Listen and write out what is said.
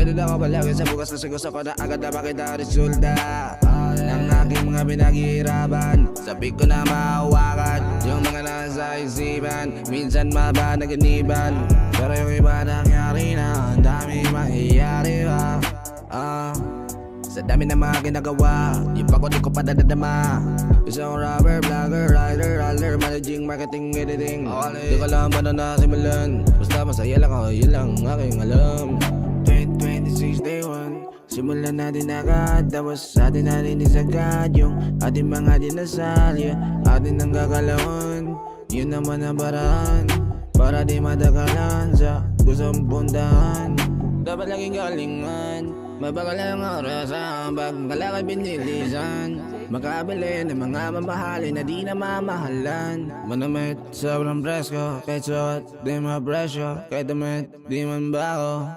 Ganun ako palagi sa bukas kasi gusto ko na agad na makita resulta ng aking mga pinaghihirapan. Sabi ko na mahawakan yung mga nasa isipan. Minsan maba naganiban, pero yung iba nangyari na. Ang dami mahiyari pa. Sa dami na mga ginagawa, yung pagod di ko pa dadadama. Isang rapper, vlogger, writer, managing, marketing, editing. Di ko alam paano nasimulan, basta masaya lang ako, yun lang aking alam. 2026 day 1, simulan natin agad. Tapos atin natin isagad yung ating mga dinasal, yeah. Atin ang gagalawin, yun naman ang paraan para di madagalan sa gustong puntahan. Dapat laging galingan, mabagal ang orasan, pag kalakay binilisan. Makabili ng mga mamahalin na di na mamahalan. Manamit, sobrang presko, kahit suot, di mapresyo. Kahit damit, di man bago.